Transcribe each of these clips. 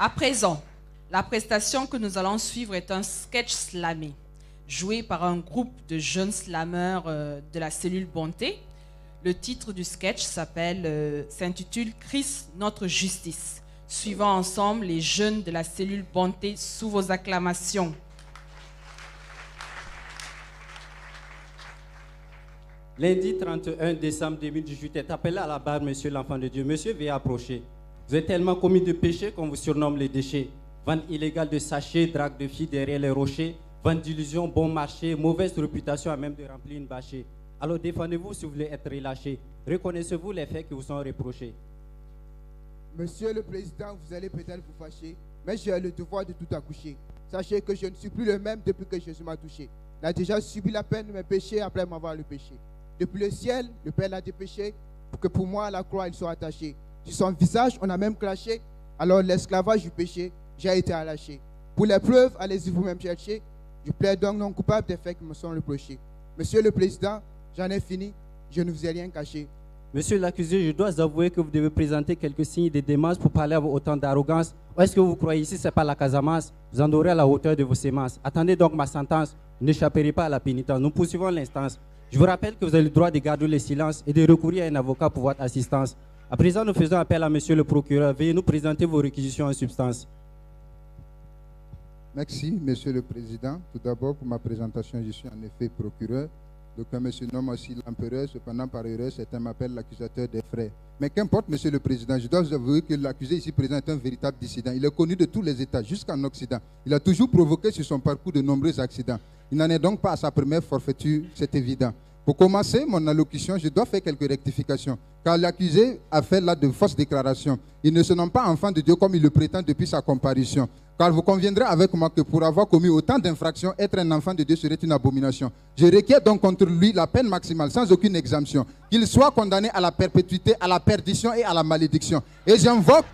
À présent, la prestation que nous allons suivre est un sketch slamé, joué par un groupe de jeunes slameurs de la cellule Bonté. Le titre du sketch s'intitule « Christ, notre justice ». Suivons ensemble les jeunes de la cellule Bonté sous vos acclamations. Lundi 31 décembre 2018 est appelé à la barre, monsieur l'enfant de Dieu. Monsieur, veuillez approcher. Vous êtes tellement commis de péché qu'on vous surnomme les déchets. Vente illégale de sachets, drague de filles derrière les rochers, vente d'illusions, bon marché, mauvaise réputation à même de remplir une bâchée. Alors défendez-vous si vous voulez être relâché. Reconnaissez-vous les faits qui vous sont reprochés. Monsieur le Président, vous allez peut-être vous fâcher, mais j'ai le devoir de tout accoucher. Sachez que je ne suis plus le même depuis que Jésus m'a touché. Il a déjà subi la peine de mes péchés après m'avoir le péché. Depuis le ciel, le Père l'a dépêché pour que pour moi, à la croix, il soit attaché. Sur son visage, on a même craché. Alors l'esclavage du péché, j'ai été arraché. Pour les preuves, allez-y vous-même chercher. Je plaide donc non coupable des faits qui me sont reprochés. Monsieur le Président, j'en ai fini. Je ne vous ai rien caché. Monsieur l'accusé, je dois avouer que vous devez présenter quelques signes de démence pour parler avec autant d'arrogance. Ou est-ce que vous croyez ici, ce n'est pas la Casamance? Vous en aurez à la hauteur de vos sémences. Attendez donc ma sentence. Vous n'échapperez pas à la pénitence. Nous poursuivons l'instance. Je vous rappelle que vous avez le droit de garder le silence et de recourir à un avocat pour votre assistance. À présent, nous faisons appel à monsieur le procureur. Veuillez nous présenter vos réquisitions en substance. Merci, monsieur le Président. Tout d'abord, pour ma présentation, je suis en effet procureur. D'aucuns me surnomment aussi l'empereur. Cependant, par erreur, certains m'appellent l'accusateur des frères. Mais qu'importe, monsieur le Président, je dois vous avouer que l'accusé ici présent est un véritable dissident. Il est connu de tous les États, jusqu'en Occident. Il a toujours provoqué sur son parcours de nombreux accidents. Il n'en est donc pas à sa première forfaiture, c'est évident. Pour commencer mon allocution, je dois faire quelques rectifications, car l'accusé a fait là de fausses déclarations. Il ne se nomme pas enfant de Dieu comme il le prétend depuis sa comparution. Car vous conviendrez avec moi que pour avoir commis autant d'infractions, être un enfant de Dieu serait une abomination. Je requiers donc contre lui la peine maximale, sans aucune exemption, qu'il soit condamné à la perpétuité, à la perdition et à la malédiction. Et j'invoque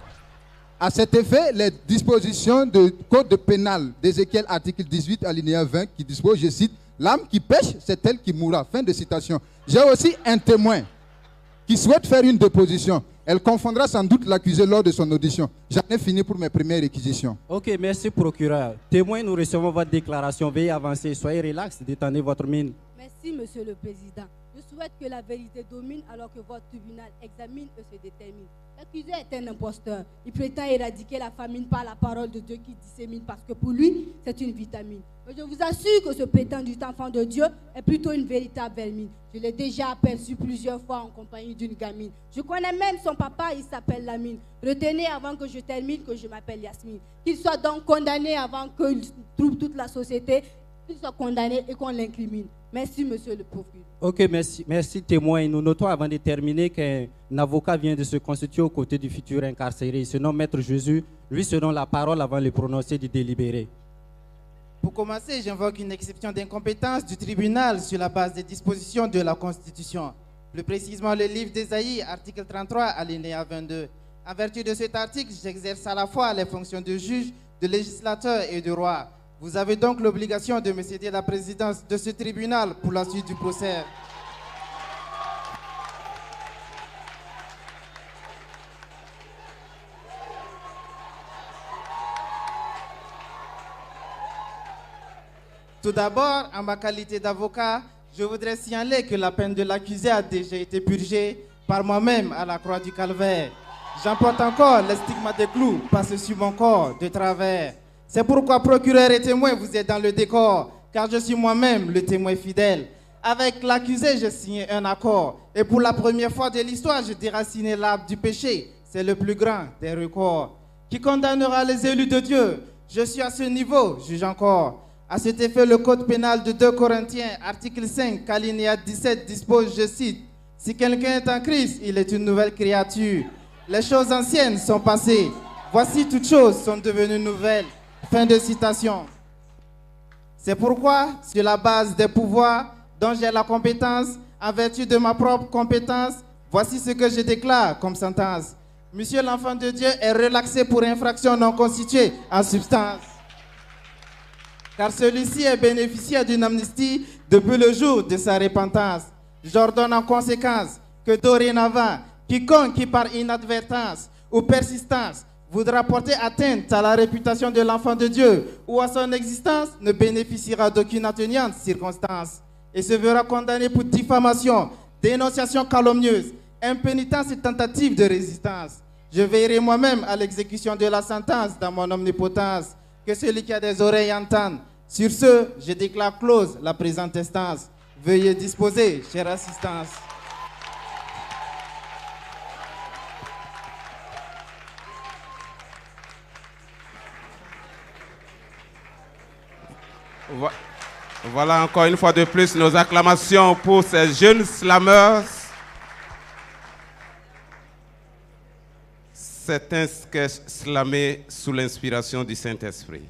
à cet effet les dispositions du code pénal d'Ézéchiel, article 18, alinéa 20, qui dispose, je cite, « L'âme qui pêche, c'est elle qui mourra ». Fin de citation. J'ai aussi un témoin qui souhaite faire une déposition. Elle confondra sans doute l'accusé lors de son audition. J'en ai fini pour mes premières réquisitions. Ok, merci procureur. Témoin, nous recevons votre déclaration. Veuillez avancer. Soyez relax, détendez votre mine. Merci, monsieur le Président. Je souhaite que la vérité domine alors que votre tribunal examine et se détermine. L'accusé est un imposteur. Il prétend éradiquer la famine par la parole de Dieu qui dissémine parce que pour lui, c'est une vitamine. Mais je vous assure que ce prétendu enfant de Dieu est plutôt une véritable vermine. Je l'ai déjà aperçu plusieurs fois en compagnie d'une gamine. Je connais même son papa, il s'appelle Lamine. Retenez avant que je termine que je m'appelle Yasmine. Qu'il soit donc condamné avant qu'il trouve toute la société, qu'il soit condamné et qu'on l'incrimine. Merci, monsieur le procureur. Ok, merci témoin. Nous notons avant de terminer qu'un avocat vient de se constituer aux côtés du futur incarcéré. Il se nomme Maître Jésus. Lui se donne la parole avant le prononcer du délibéré. Pour commencer, j'invoque une exception d'incompétence du tribunal sur la base des dispositions de la Constitution. Plus précisément, le livre d'Ésaïe, article 33, alinéa 22. En vertu de cet article, j'exerce à la fois les fonctions de juge, de législateur et de roi. Vous avez donc l'obligation de me céder la présidence de ce tribunal pour la suite du procès. Tout d'abord, en ma qualité d'avocat, je voudrais signaler que la peine de l'accusé a déjà été purgée par moi-même à la croix du Calvaire. J'emporte encore les stigmates des clous passés sur mon corps de travers. C'est pourquoi, procureur et témoin, vous êtes dans le décor, car je suis moi-même le témoin fidèle. Avec l'accusé, j'ai signé un accord. Et pour la première fois de l'histoire, je déraciné l'arbre du péché. C'est le plus grand des records. Qui condamnera les élus de Dieu? Je suis à ce niveau, juge encore. À cet effet, le code pénal de 2 Corinthiens, article 5, alinéa 17, dispose, je cite, « Si quelqu'un est en Christ, il est une nouvelle créature. Les choses anciennes sont passées. Voici toutes choses sont devenues nouvelles. » Fin de citation. C'est pourquoi, sur la base des pouvoirs dont j'ai la compétence, en vertu de ma propre compétence, voici ce que je déclare comme sentence. Monsieur l'enfant de Dieu est relaxé pour infraction non constituée en substance. Car celui-ci est bénéficiaire d'une amnistie depuis le jour de sa repentance. J'ordonne en conséquence que dorénavant, quiconque qui par inadvertance ou persistance voudra porter atteinte à la réputation de l'enfant de Dieu ou à son existence ne bénéficiera d'aucune atténuante circonstance et se verra condamné pour diffamation, dénonciation calomnieuse, impénitence et tentative de résistance. Je veillerai moi-même à l'exécution de la sentence dans mon omnipotence, que celui qui a des oreilles entende. Sur ce, je déclare close la présente instance. Veuillez disposer, chère assistance. Voilà encore une fois de plus nos acclamations pour ces jeunes slameurs. C'est un sketch slamé sous l'inspiration du Saint-Esprit.